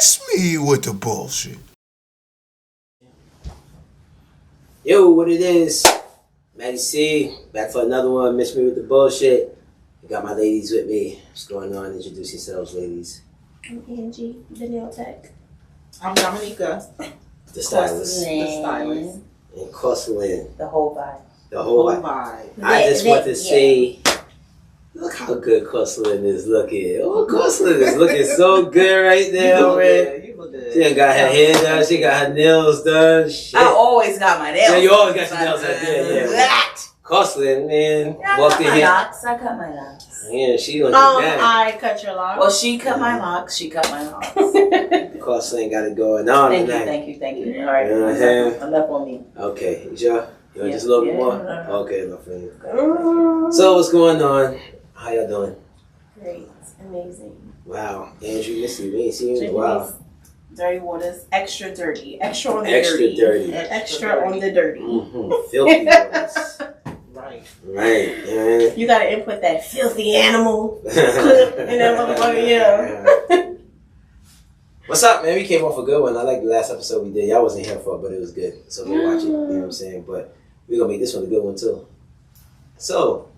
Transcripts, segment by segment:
Miss me with the bullshit. Yo, what it is? Maddie C, back for another one. Miss me with the bullshit. I got my ladies with me. What's going on? Introduce yourselves, ladies. I'm Angie, the nail tech. I'm Dominica, The stylist. the stylist. And Coslin. The whole vibe. The whole Whole vibe. vibe. I just want to say, look how good Coslin is looking. Oh, Coslin is looking so good right now, man. You look good. She done got her hair done. She got her nails done. Shit. I always got my nails. Yeah, you always got your nails done. Yeah. That. Coslin, man. I Walked cut in my here. locks. I cut my locks. Yeah, she gonna do that. I cut your locks. Well, she cut my locks. She cut my locks. Coslin got it going on Thank tonight. you. All right. You know what I'm saying? Enough on me. Okay, you want Yeah. just a little bit Yeah, more? no. Okay, enough for you. So what's going on? How y'all doing? Great, amazing. Wow, Andrew, miss you. We ain't seen you in a while. Dirty waters, extra dirty, extra on the Extra dirty. extra on the dirty. Mm-hmm. Filthy waters. Right. Yeah. You gotta input that filthy animal clip in that motherfucker. Yeah. What's up, man? We came off a good one. I like the last episode we did. Y'all wasn't here for it, but it was good. So go watch it. You know what I'm saying? But we're gonna make this one a good one too. So,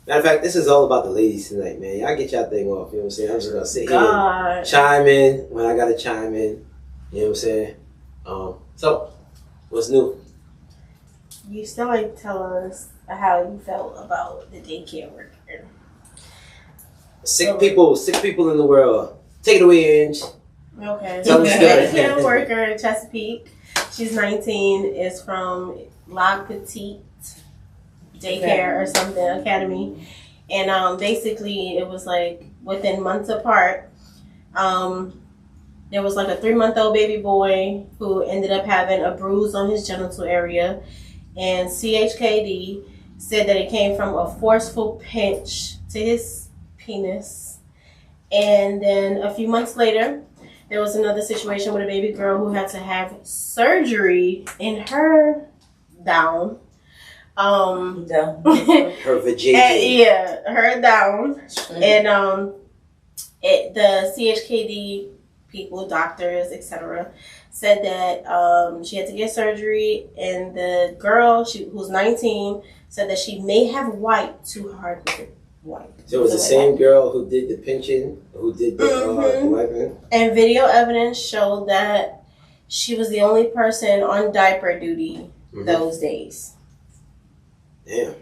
matter of fact, this is all about the ladies tonight, man. Y'all get y'all thing off. You know what I'm saying? I'm just gonna sit here and chime in when I gotta chime in. You know what I'm saying? So, what's new? You still ain't tell us how you felt about the daycare worker. Sick people in the world. Take it away, Ange. Okay. Tell the story. Daycare worker in Chesapeake. She's 19. Is from La Petite Daycare or something Academy, and basically it was like within months apart. There was like a 3-month-old baby boy who ended up having a bruise on his genital area, and CHKD said that it came from a forceful pinch to his penis. And then a few months later, there was another situation with a baby girl who had to have surgery in her down. Her vajayjay. Yeah, her down. And the CHKD people, doctors, etc., said that she had to get surgery, and the girl, who's 19, said that she may have wiped too hard with it. So it was the same girl who did the pinching, who did the wiping? And video evidence showed that she was the only person on diaper duty those days. Damn.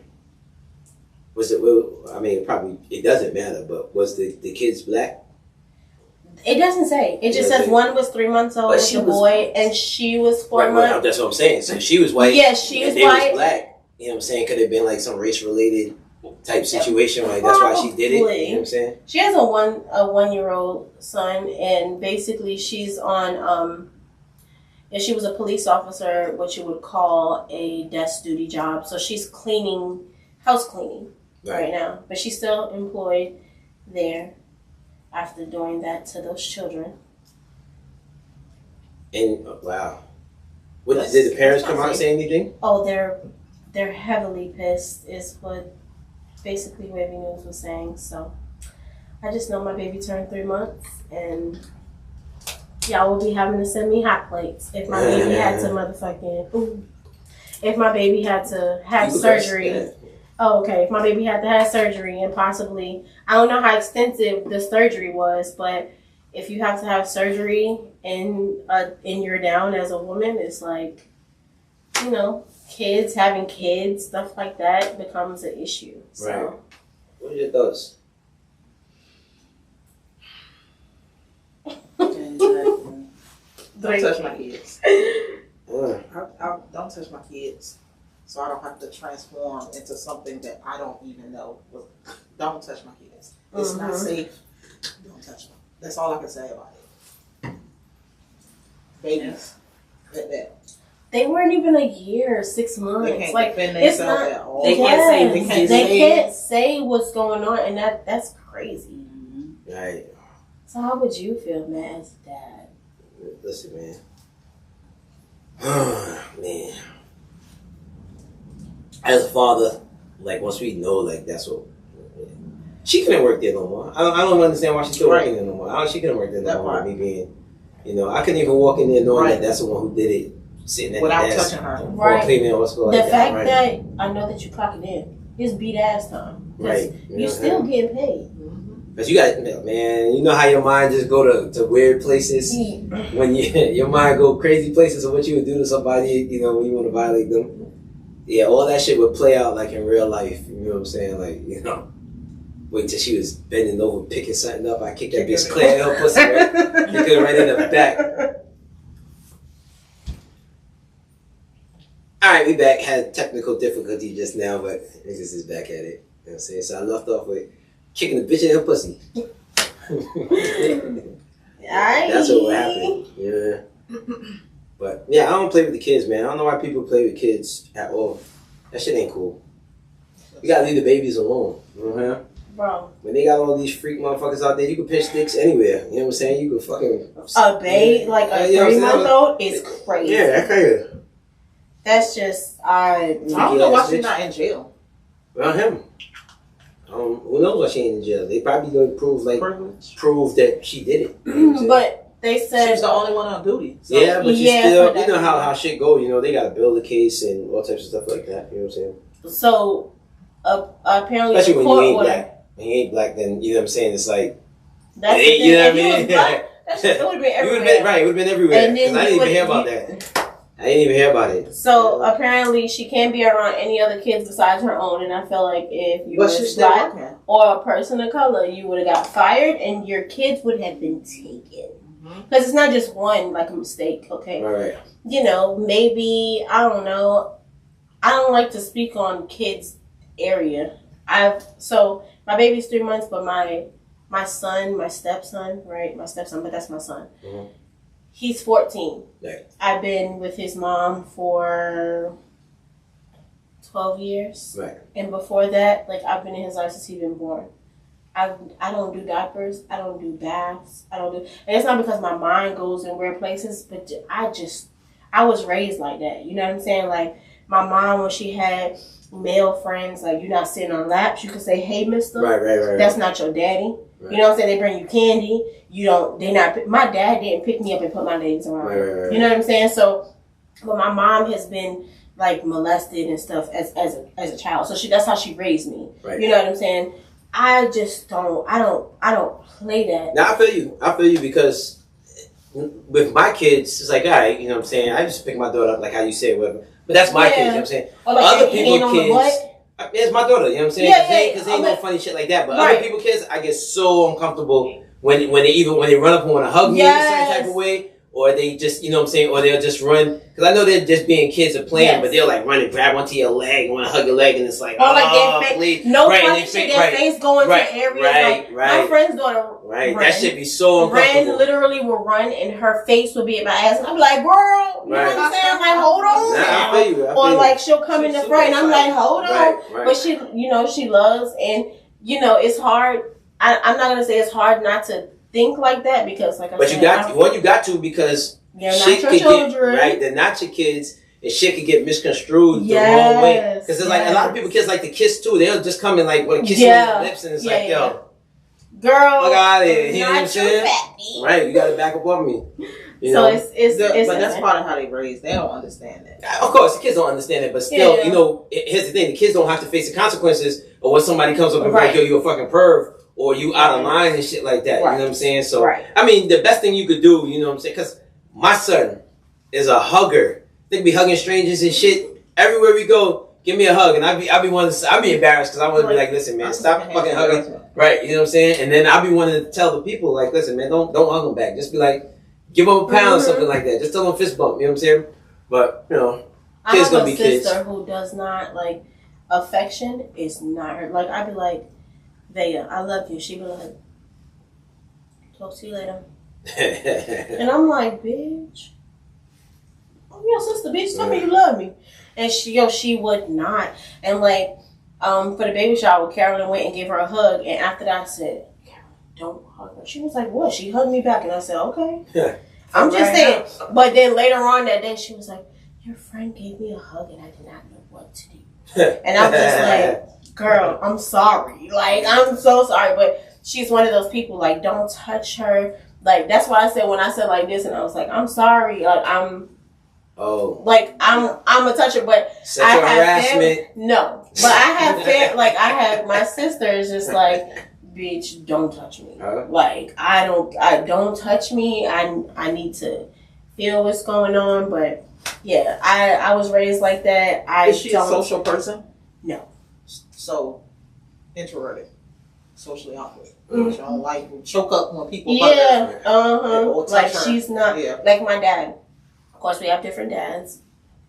Was it, well, I mean, probably, it doesn't matter, but was the kids black? It doesn't say. It just says one was 3 months old, the boy, and she was 4 months. Right, that's what I'm saying. So she was white. Yes, she was and white. Was black. You know what I'm saying? Could have been like some race-related type situation. Like that's why she did it. You know what I'm saying? She has a 1-year-old son, and basically she's on if she was a police officer, what you would call a desk duty job. So she's house cleaning right now, but she's still employed there after doing that to those children. And wow, did the parents come out and say anything? Oh, they're heavily pissed, is what basically Wavy News was saying. So I just know my baby turned 3 months, and y'all will be having to send me hot plates if my baby had to if my baby had to have surgery. Oh, okay. If my baby had to have surgery, and possibly, I don't know how extensive the surgery was, but if you have to have surgery in your down as a woman, it's like, you know, having kids, stuff like that becomes an issue. So. Right. What are your thoughts? Don't touch my kids. Don't touch my kids, so I don't have to transform into something that I don't even know. Don't touch my kids. It's not safe. Don't touch them. That's all I can say about it. Babies. That. They weren't even a year, 6 months. They can't like defend it's themselves not. at all. They can't say what's going on, and that's crazy. Right. So how would you feel, man, as a dad? Listen, man. Man. As a father, like once we know, like that's what she couldn't work there no more. I don't understand why she's still working there no more. She couldn't work there no more. Me being You know, I couldn't even walk in there knowing Right. that that's the one who did it, sitting at Without the desk. touching her. Or Right. cleaning or what's going The like fact that. that I know that you clock it in, it's beat ass time. 'Cause Right. You still getting paid. Because you got, man, you know how your mind just go to weird places when your mind go crazy places of what you would do to somebody, you know, when you want to violate them. Yeah, all that shit would play out like in real life. You know what I'm saying? Like, you know, wait till she was bending over picking something up. I kicked that bitch clear in her pussy, right? Kicked her right in the back. All right, we back. Had technical difficulty just now, but niggas is back at it. You know what I'm saying? So I left off with kicking the bitch in her pussy. That's what happened. Yeah. But yeah, I don't play with the kids, man. I don't know why people play with kids at all. That shit ain't cool. You gotta leave the babies alone. You know what I'm saying? Bro. When they got all these freak motherfuckers out there, you can pitch sticks anywhere. You know what I'm saying? You can fucking A babe, like a you know what I'm 3-month-old is crazy. Yeah, that kind of. That's just, I don't know why she's not in jail. Well, him. Who knows why she ain't in jail? They probably gonna prove Privilege. that she did it. You know what I'm saying? But they said She was the only one on duty. So. Yeah, but you Yeah, still, for you know that how shit go. You know, they gotta build a case and all types of stuff like that. You know what I'm saying? so. Apparently, Especially the when court you ain't order. black. When you ain't black, then you know what I'm saying. It's like That's Hey, the you know thing. what I If you mean? was black, that shit would have been you everywhere. would have been right. It would have been everywhere. And then Because I didn't you even hear would- about that. I didn't even hear about it. So apparently, she can't be around any other kids besides her own. And I feel like if you But were she's still black working. or a person of color, you would have got fired, and your kids would have been taken. Mhm. Because it's not just one, like a mistake. Okay. All right. You know, maybe, I don't know. I don't like to speak on kids' area. So my baby's 3 months, but my son, my stepson, right? My stepson, but that's my son. Mhm. He's 14. Right. I've been with his mom for 12 years. Right. And before that, like, I've been in his life since he's been born. I don't do diapers. I don't do baths. And it's not because my mind goes in weird places, but I was raised like that. You know what I'm saying? Like, my mom, when she had male friends, like, you're not sitting on laps, you can say, hey, mister. Right. That's not your daddy. Right. You know what I'm saying? They bring you candy. My dad didn't pick me up and put my legs around. Right. You know what I'm saying? So, but my mom has been like molested and stuff as a child. So that's how she raised me. Right. You know what I'm saying? I don't play that. Now I feel you because with my kids, it's like, all right, you know what I'm saying? I just pick my daughter up like how you say whatever. But that's my kids, you know what I'm saying? Or like Other your hand people's on the kids, butt. it's my daughter, you know what I'm saying? Yeah, Because they ain't no funny shit like that. But Right. other people's kids, I get so uncomfortable when they run up and want to hug me in a certain type of way. Or they just, you know what I'm saying, or they'll just run. Because I know they're just being kids or playing, Yes. but they'll like run and grab onto your leg and want to hug your leg, and it's like, Or like oh, their face, please. no Right, and funny they shit, think- their right, face going right, to areas right, like, right. my friend's daughter Right, ran. that should be so uncomfortable. Ren literally will run and her face will be at my ass, and I'm like, girl, you know Right. what I'm saying? Like, hold on. Nah, now. I feel you. Or like she'll come in the front, and I'm like, hold on. Right. But she loves, and it's hard. I'm not gonna say it's hard not to think like that because, like I But said, you got to because they're shit not could your children. get right. They're not your kids, and shit could get misconstrued the Yes, wrong way. Because there's like a lot of people kids like to kiss too. They'll just come and like want to kiss you on the lips, and it's like, yo, girl, fuck out of here. You know what I'm not saying? your fatty. Right, you got to back up on me. You So know? it's But that's part of how they raised. They don't understand that. Of course, the kids don't understand it, but still, Yeah. here's the thing: the kids don't have to face the consequences of when somebody comes up and be Right. like, "Yo, you a fucking perv," or "You out of line" and shit like that. Right. You know what I'm saying? So, Right. I mean, the best thing you could do, you know what I'm saying? Because my son is a hugger. They be hugging strangers and shit everywhere we go. Give me a hug, and I'd be embarrassed because I want to be like, "Listen, man, stop fucking hugging." Right? You know what I'm saying? And then I'll be wanting to tell the people like, "Listen, man, don't hug them back. Just be like." Give them a pound or something like that. Just tell them fist bump. You know what I'm saying? But, I kids have gonna a be kids. sister who does not like affection is not her. Like I'd be like, Vaya, I love you. She'd be like, talk to you later. And I'm like, bitch, I'm your sister, bitch. Tell me you love me. And she would not. And like, for the baby shower, Carolyn went and gave her a hug. And after that, I said, don't hug her. She was like, what? She hugged me back. And I said, okay. Yeah. I'm just saying. But then later on that day, she was like, your friend gave me a hug and I did not know what to do. And I'm just like, girl, I'm sorry. Like, I'm so sorry. But she's one of those people, like, don't touch her. Like, that's why I said, when I said like this, and I was like, I'm sorry, like, I'm a toucher, but Sexual harassment. No, but I have like, I have, my sister is just like, bitch, don't touch me. Like, I don't touch me. I need to feel what's going on, but yeah, I was raised like that. Is she a social person? No. So, introverted, socially awkward. She don't like choke up when people. Yeah, like her. she's not like my dad. Of course, we have different dads.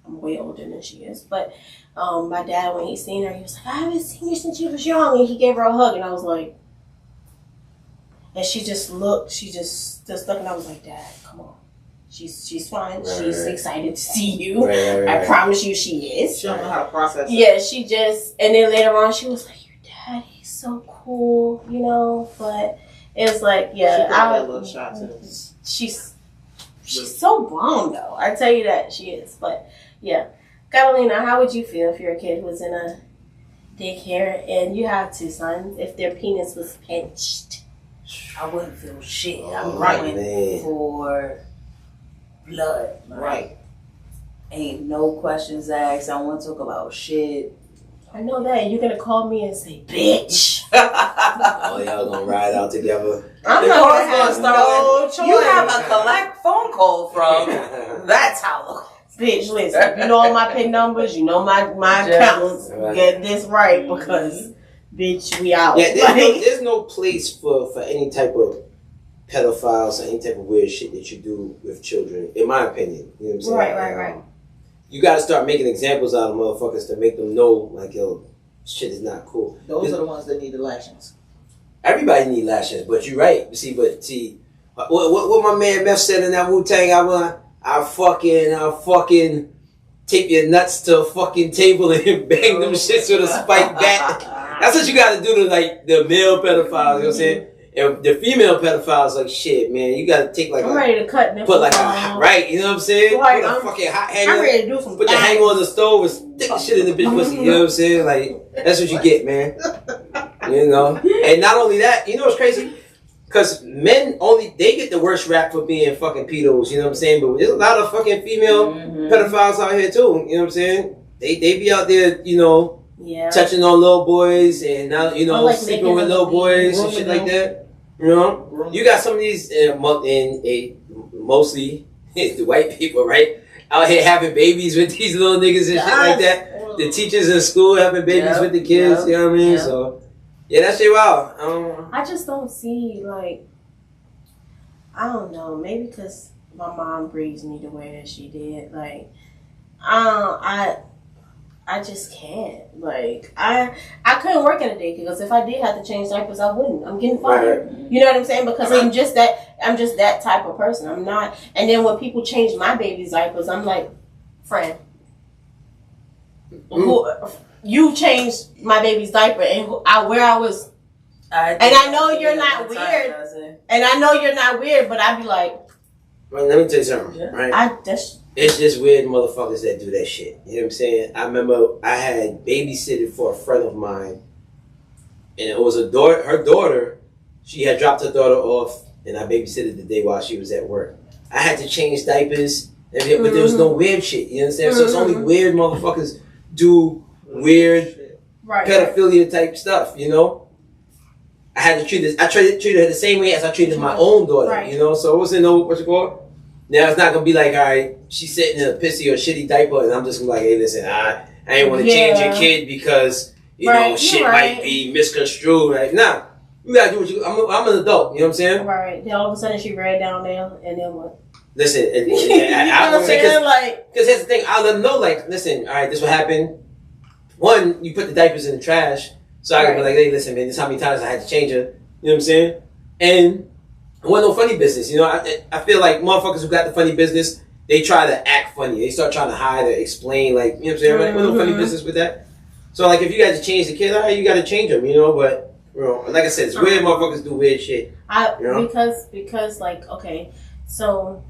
I'm way older than she is, but my dad, when he seen her, he was like, "I haven't seen you since you was young," and he gave her a hug, and I was like, and she just looked, she just looked, and I was like, "Dad, come on." She's fine. Right, she's right. excited to see you. Right. I promise you she is. She don't know how to process it. Yeah, she just, and then later on she was like, your dad, he's so cool, you know, but it's like, yeah. I a little shot too. She's so bomb though. I tell you that she is. But yeah. Catalina, how would you feel if your kid was in a daycare and you have two sons, if their penis was pinched? I wouldn't feel shit. Oh, I'm going man. for blood. Right. Ain't no questions asked. I want to talk about shit. I know that. You're gonna call me and say, bitch. Oh, y'all gonna ride out together? I'm The not call's gonna have gonna no choice. You have a collect phone call from. That's how. Bitch, listen, you know all my PIN numbers, you know my Just- accounts. Right. Get this right, because bitch, we out. Yeah, Like, there's no place for any type of pedophiles or any type of weird shit that you do with children, in my opinion. You know what I'm saying? Right. You gotta start making examples out of motherfuckers to make them know, like, yo, shit is not cool. Those are the ones that need the lashings. Everybody need lashings, but you're right. What my man Meth said in that Wu-Tang album, I'll fucking tape your nuts to a fucking table and bang them shits with a spike bat. That's what you gotta do to, like, the male pedophiles, you know what I'm saying? And the female pedophiles, like, shit, man, you gotta take, like, I'm ready to cut nipples put, like, off. right, you know what I'm saying? Right, Put a I'm fucking hot I'm hanger. ready to do some Put the hanger on the stove and stick the shit in the bitch pussy. You know what I'm saying? Like, that's what you get, man. You know? And not only that, you know what's crazy? Because men they get the worst rap for being fucking pedos, you know what I'm saying? But there's a lot of fucking female pedophiles out here too, you know what I'm saying? They be out there, you know, touching on little boys and now, you know, like sleeping with little boys and shit like that. You know? You got some of these, mostly the white people, right? Out here having babies with these little niggas and shit like that. The teachers in school having babies with the kids, you know what I mean? So, yeah, that shit wild. I just don't see, like, I don't know, maybe because my mom raised me the way that she did. Like, I just can't. Like, I couldn't work in a daycare because if I did have to change diapers, I wouldn't. I'm getting fired. Right. You know what I'm saying? Because I'm just that type of person. I'm not. And then when people change my baby's diapers, I'm like, friend, you changed my baby's diaper and where I was. And I know you're not weird. And I know you're not weird, but I'd be like, well, let me tell you something, right? It's just weird motherfuckers that do that shit. You know what I'm saying? I remember I had babysitted for a friend of mine, and it was her daughter. She had dropped her daughter off, and I babysitted the day while she was at work. I had to change diapers, but there was no weird shit. You understand? So it's only weird motherfuckers do weird pedophilia type stuff. You know? I had to treated her the same way as I treated my own daughter. You know? So it wasn't no what you call it? Now it's not gonna be like, all right, she's sitting in a pissy or shitty diaper, and I'm just gonna be like, hey, listen, I ain't want to change your kid because you know shit might be misconstrued. Like, nah, you gotta do what you. I'm an adult. You know what I'm saying? Right. Then all of a sudden she ran down there, and then what? Listen, I would say because here's the thing. I'll let them know. Like, listen, all right, this will happen. One, you put the diapers in the trash, so I can be like, hey, listen, man, this is how many times I had to change her. You know what I'm saying? And it wasn't no funny business, you know. I feel like motherfuckers who got the funny business, they try to act funny. They start trying to hide or explain, like, you know what I'm saying? Right? No funny business with that. So, like, if you got to change the kid, all right, you got to change them, you know. But, you know, like I said, it's weird motherfuckers do weird shit. You know? Because, like, okay, so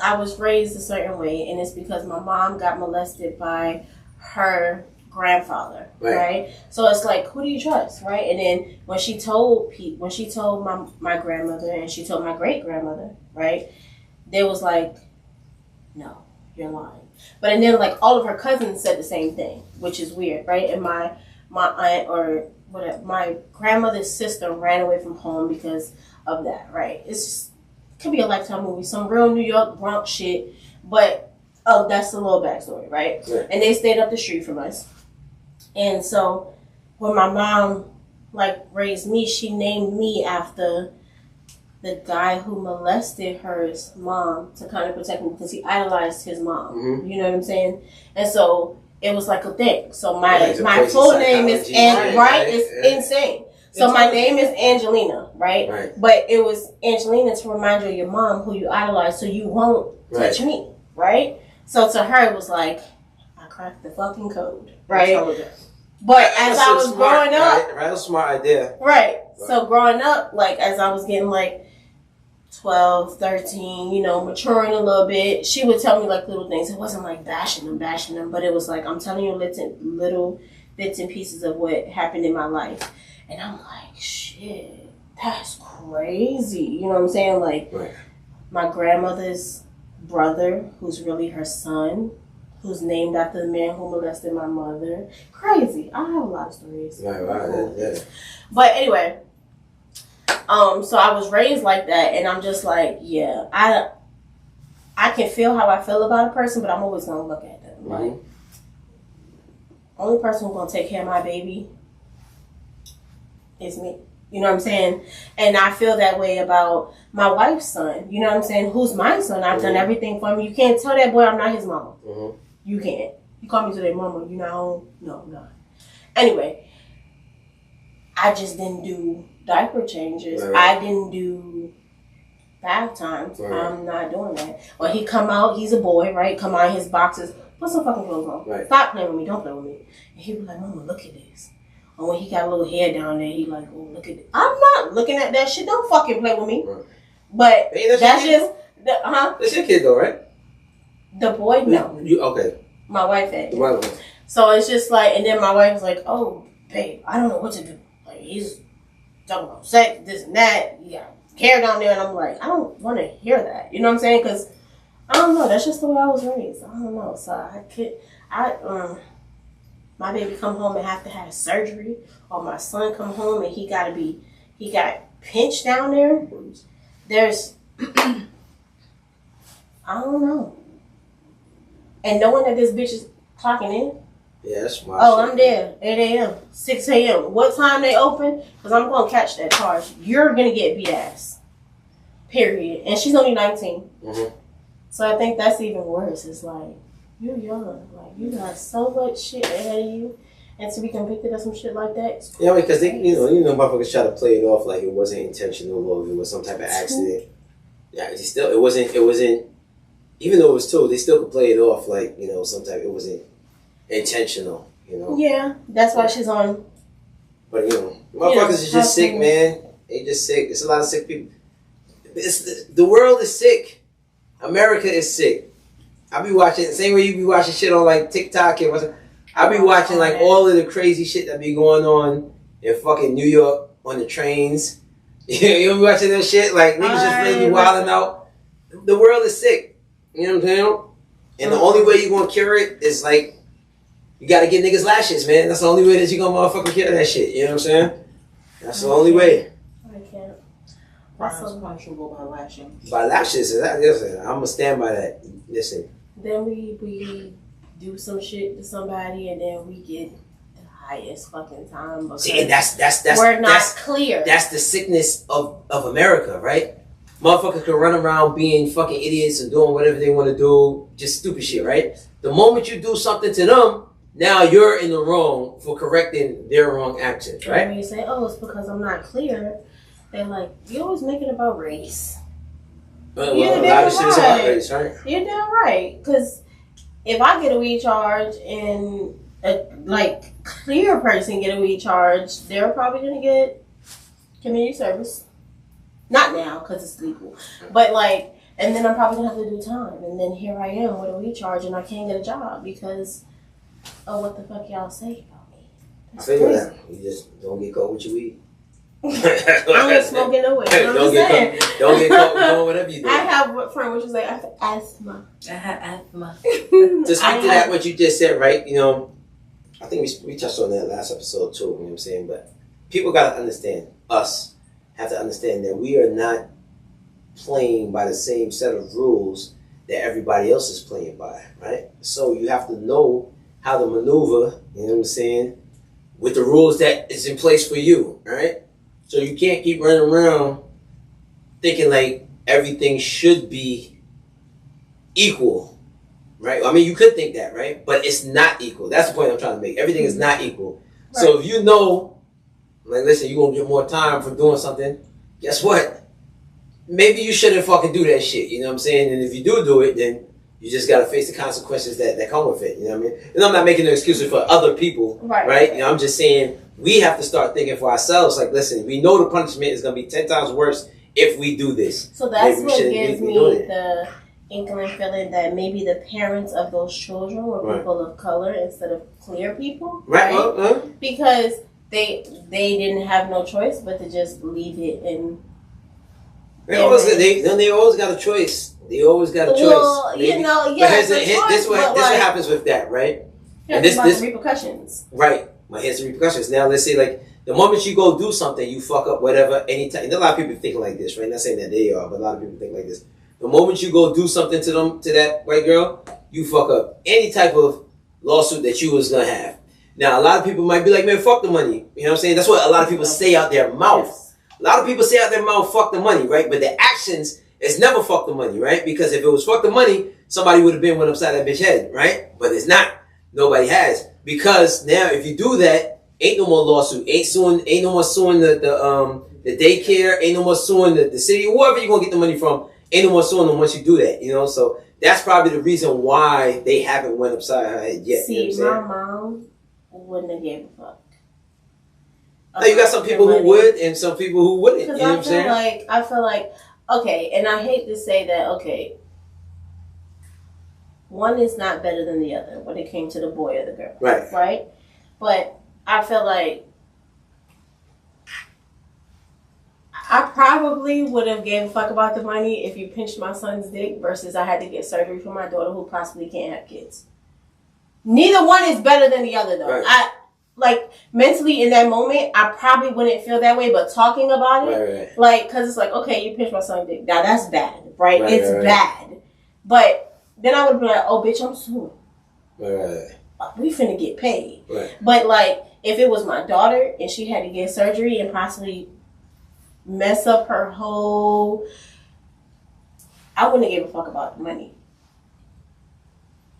I was raised a certain way, and it's because my mom got molested by her grandfather, right? So it's like, who do you trust, right? And then when she told my grandmother and she told my great grandmother, right? They was like, no, you're lying. But and then like all of her cousins said the same thing, which is weird, right? And my aunt or whatever, my grandmother's sister ran away from home because of that, right? It's just, it could be a Lifetime movie, some real New York Bronx shit, but that's a little backstory, right? And they stayed up the street from us. And so when my mom like raised me, she named me after the guy who molested her mom to kind of protect me because he idolized his mom. Mm-hmm. You know what I'm saying? And so it was like a thing. So my full name is it's insane. So my name is Angelina, right? But it was Angelina to remind you of your mom who you idolized so you won't touch me, right? So to her it was like, I cracked the fucking code, right? But as I was growing up... Right, that's a smart idea. Right. So growing up, like as I was getting like 12, 13, you know, maturing a little bit, she would tell me like little things. It wasn't like bashing them, but it was like, I'm telling you little bits and pieces of what happened in my life. And I'm like, shit, that's crazy. You know what I'm saying? Like, my grandmother's brother, who's really her son, who's named after the man who molested my mother. Crazy. I have a lot of stories. Right. But anyway, so I was raised like that, and I'm just like, yeah, I can feel how I feel about a person, but I'm always gonna look at them. Mm-hmm. Like, only person who's gonna take care of my baby is me. You know what I'm saying? And I feel that way about my wife's son. You know what I'm saying? Who's my son? I've done everything for him. You can't tell that boy I'm not his mama. Mm-hmm. You can't. You call me today, mama. You not home? No, I'm not. Anyway, I just didn't do diaper changes. I didn't do bath times. I'm not doing that. Or he come out, he's a boy, right? Come out his boxes. Put some fucking clothes on. Stop playing with me. Don't play with me. And he be like, mama, look at this. Or when he got a little hair down there, he like, oh, look at it. I'm not looking at that shit. Don't fucking play with me. But that's just, That's your kid though, right? The boy, no. You okay? My wife had it. So it's just like, and then my wife was like, oh, babe, I don't know what to do. Like, he's talking about sex, this and that. You got hair down there. And I'm like, I don't want to hear that. You know what I'm saying? Because, I don't know. That's just the way I was raised. I don't know. So my baby come home and have to have surgery, or my son come home and he got pinched down there. There's, I don't know. And knowing that this bitch is clocking in. Yeah, that's smart. Oh, I'm there. 8 a.m., 6 a.m. What time they open? Because I'm going to catch that charge. You're going to get beat ass. Period. And she's only 19. Mm-hmm. So I think that's even worse. It's like, you're young. Like, you got so much shit ahead of you. And to be convicted of some shit like that. Yeah, because they, you know, motherfuckers try to play it off like it wasn't intentional or it was some type of accident. Yeah, it wasn't, even though it was told, they still could play it off like, you know, sometimes it wasn't intentional, you know. Yeah, that's why she's on. But, you know, motherfuckers are just sick, man. They just sick. There's a lot of sick people. The world is sick. America is sick. I be watching, same way you be watching shit on like TikTok and what's. I be watching like all of the crazy shit that be going on in fucking New York on the trains. You be watching that shit? Like niggas just really be wilding out. The world is sick. You know what I'm saying? And the only way you're gonna cure it is like you gotta get niggas lashes, man. That's the only way that you gonna motherfucking cure that shit. You know what I'm saying? That's the only way. I can't. Crimes punishable by lashing. By lashes, listen, I'm gonna stand by that. Listen. Then we do some shit to somebody and then we get the highest fucking time because see, and that's we're not clear. That's the sickness of America, right? Motherfuckers can run around being fucking idiots and doing whatever they want to do, just stupid shit, right? The moment you do something to them, now you're in the wrong for correcting their wrong actions, right? And when you say, oh, it's because I'm not clear, they're like, you always make it about race. Well, a lot of shit is about race, right? You're damn right. Because if I get a weed charge and a clear person get a weed charge, they're probably going to get community service. Not now, because it's legal. But and then I'm probably going to have to do time. And then here I am with a weed charge and I can't get a job because Oh, what the fuck y'all say about me? I feel that. You just don't get caught with your weed. I ain't smoking no way. I'm just saying. Don't get caught doing whatever you do. I have a friend which is like, I have asthma. I have asthma. To speak to that, what you just said, right? You know, I think we touched on that last episode too. You know what I'm saying? But people got to understand, us have to understand that we are not playing by the same set of rules that everybody else is playing by, right? So you have to know how to maneuver, you know what I'm saying, with the rules that is in place for you, right? So you can't keep running around thinking like everything should be equal, right? I mean, you could think that, right? But it's not equal. That's the point I'm trying to make. Everything is not equal. Right. So if you know, like, listen, you're going to get more time for doing something, guess what? Maybe you shouldn't fucking do that shit, you know what I'm saying? And if you do it, then you just got to face the consequences that come with it, you know what I mean? And I'm not making no excuses for other people, right? You know, I'm just saying we have to start thinking for ourselves, like, listen, we know the punishment is going to be 10 times worse if we do this. So that's what gives me the inkling feeling that maybe the parents of those children were people of color instead of clear people, right? Because they didn't have no choice but to just leave it in. They always got a choice. They always got a choice. Well, you know, yeah. This what happens with that, right? And this repercussions. Right. Well, here's the repercussions. Now, let's say, like, the moment you go do something, you fuck up whatever, anytime. And a lot of people think like this, right? Not saying that they are, but a lot of people think like this. The moment you go do something to that white girl, you fuck up any type of lawsuit that you was going to have. Now, a lot of people might be like, man, fuck the money. You know what I'm saying? That's what a lot of people say out their mouth. Yes. A lot of people say out their mouth, fuck the money, right? But their actions is never fuck the money, right? Because if it was fuck the money, somebody would have been went upside that bitch head, right? But it's not. Nobody has. Because now if you do that, ain't no more lawsuit. Ain't no more suing the daycare, ain't no more suing the city, whoever you're gonna get the money from, ain't no more suing them once you do that, you know? So that's probably the reason why they haven't went upside her head yet. See, you know my mom wouldn't have gave a fuck. Now you got some people who would and some people who wouldn't. You know what I'm saying? I feel like, okay, and I hate to say that, okay, one is not better than the other when it came to the boy or the girl. Right. Right? But I feel like I probably would have gave a fuck about the money if you pinched my son's dick versus I had to get surgery for my daughter who possibly can't have kids. Neither one is better than the other, though. Right. Like, mentally in that moment, I probably wouldn't feel that way, but talking about it, like, because it's like, okay, you pinched my son's dick. Now, that's bad, right? It's bad. But then I would be like, oh, bitch, I'm suing. We finna get paid. Right. But, like, if it was my daughter and she had to get surgery and possibly mess up her whole... I wouldn't have gave a fuck about the money.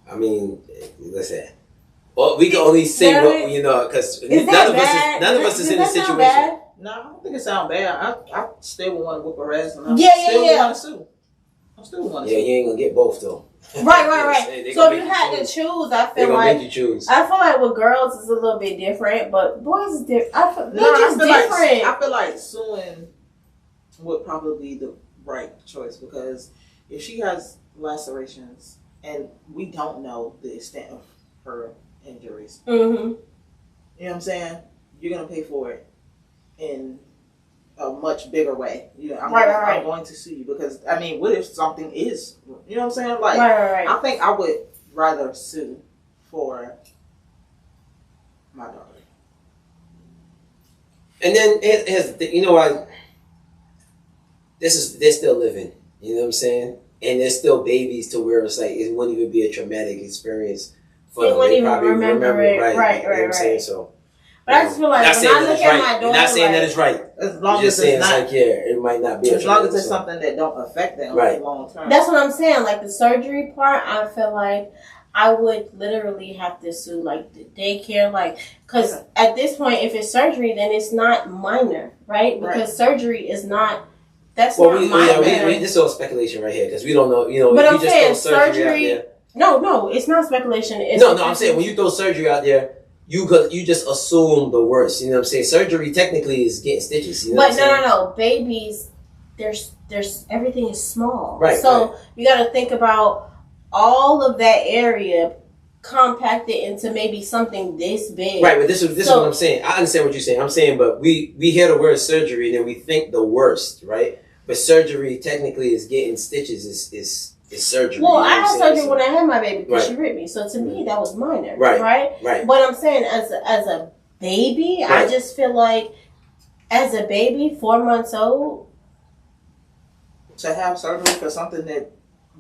I mean, listen... Well, we can only say what you know, because none of us is in this situation. No, I don't think it sounds bad. I still would want to whoop her ass, and I still want to sue. I still want to sue. Yeah, you ain't gonna get both though. Right. So if you had to choose, I feel like make you choose. I feel like with girls it's a little bit different, but boys is different. They're just different. I feel like suing would probably be the right choice because if she has lacerations and we don't know the extent of her injuries. Mm-hmm. You know what I'm saying? You're gonna pay for it in a much bigger way. You know, I'm going to sue you because I mean, what if something is? You know what I'm saying? Like, I think I would rather sue for my daughter. And then here's the thing. You know what? They're still living. You know what I'm saying? And they're still babies to where it's like it wouldn't even be a traumatic experience. They wouldn't even remember it. Right. So, but I just feel like when I look at my daughter, you're not saying that it's right. As long as it's not, like, yeah, it might not be. As long as it's something that don't affect them long term. That's what I'm saying. Like the surgery part, I feel like I would literally have to sue like the daycare, like because at this point, if it's surgery, then it's not minor, right? Because surgery is not. That's not minor. This is all speculation right here because we don't know. You know, but if I'm you saying just throw surgery out there. No, it's not speculation. I'm saying when you throw surgery out there, you just assume the worst. You know what I'm saying? Surgery technically is getting stitches. You know but no. Babies, there's everything is small. Right. So you got to think about all of that area compacted into maybe something this big. Right, but this is what I'm saying. I understand what you're saying. I'm saying, but we hear the word surgery and then we think the worst, right? But surgery technically is getting stitches is surgery. Well, you know I had surgery so, when I had my baby because right. she ripped me. So to me, that was minor. Right. But I'm saying as a baby, right. I just feel like as a baby, 4 months old, to have surgery for something that.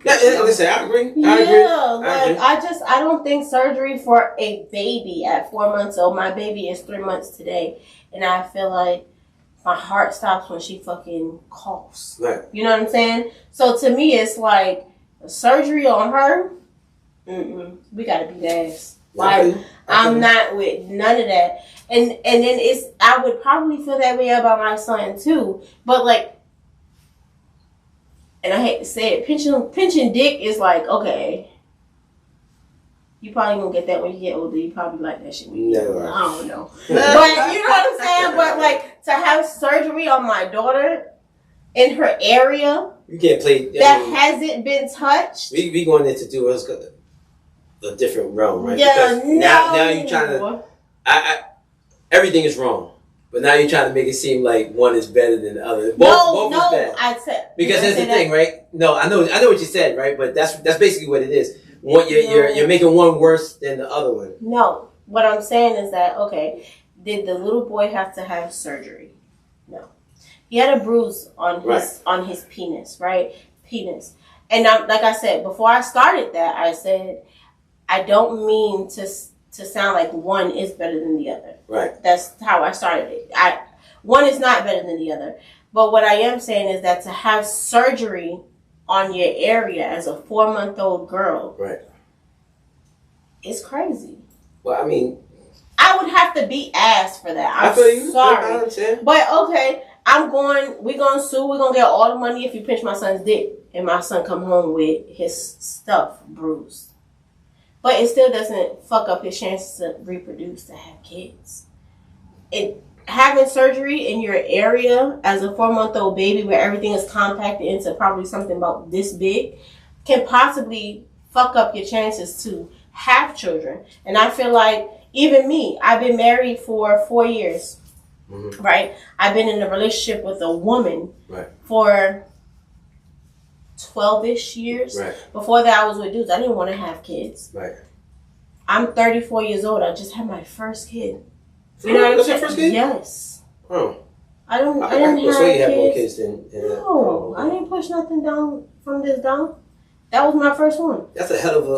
Yeah, listen, I agree. I don't think surgery for a baby at 4 months old. My baby is 3 months today, and I feel like my heart stops when she fucking coughs. Right. You know what I'm saying? So to me, it's like surgery on her. We gotta beat ass. Like I'm not with none of that. And then I would probably feel that way about my son too. But like. And I hate to say it, pinching dick is like, okay, you probably gonna get that when you get older. You probably like that shit when you get older. I don't know. But you know what I'm saying? But like, to have surgery on my daughter in her area you can't play that hasn't been touched. We going there to do a different realm, right? Yeah, because now you're trying to. Everything is wrong. But now you're trying to make it seem like one is better than the other. Both is bad. I said because that's the thing, right? No, I know what you said, right? But that's basically what it is. You're making one worse than the other one. No, what I'm saying is that okay, did the little boy have to have surgery? No, he had a bruise on his penis, right? Penis, and like I said before I started that, I said I don't mean to sound like one is better than the other. Right. That's how I started it. One is not better than the other. But what I am saying is that to have surgery on your area as a 4-month-old girl, right, it's crazy. Well, I mean, I would have to beat ass for that. I'm sorry. I understand. But okay, we're gonna sue, we're gonna get all the money if you pinch my son's dick and my son come home with his stuff bruised. But it still doesn't fuck up his chances to reproduce, to have kids. Having surgery in your area as a 4-month-old baby where everything is compacted into probably something about this big can possibly fuck up your chances to have children. And I feel like even me, I've been married for 4 years, right? I've been in a relationship with a woman for 12-ish years. Right. Before that, I was with dudes. I didn't want to have kids. Right. I'm 34 years old. I just had my first kid. You know what I'm saying? That's your first kid? Yes. Oh. I didn't have kids. Have more kids than no, I didn't push nothing down from this down. That was my first one. That's a hell of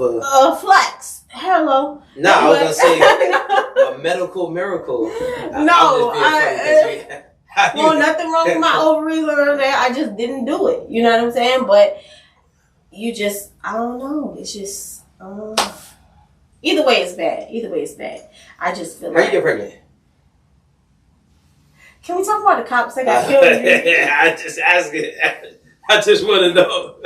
a flex. Hello. No, I was gonna say a medical miracle. Well, nothing wrong with my ovaries or that. I just didn't do it. You know what I'm saying? But I don't know. It's just, either way it's bad. I just feel like. How you get pregnant? Can we talk about the cops that got killed? I just ask it. I just want to know.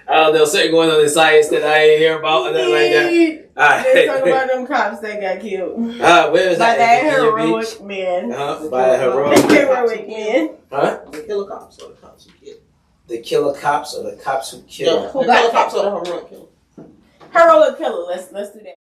I don't know, something going on in science that I ain't hear about or nothing like that. Let's talk about them cops that got killed. Where is by that? Heroic man. By a heroic man. Huh? The killer cops or the cops who killed? The killer cops or the cops who killed? The killer cops or the heroic killer? Heroic killer. Let's do that.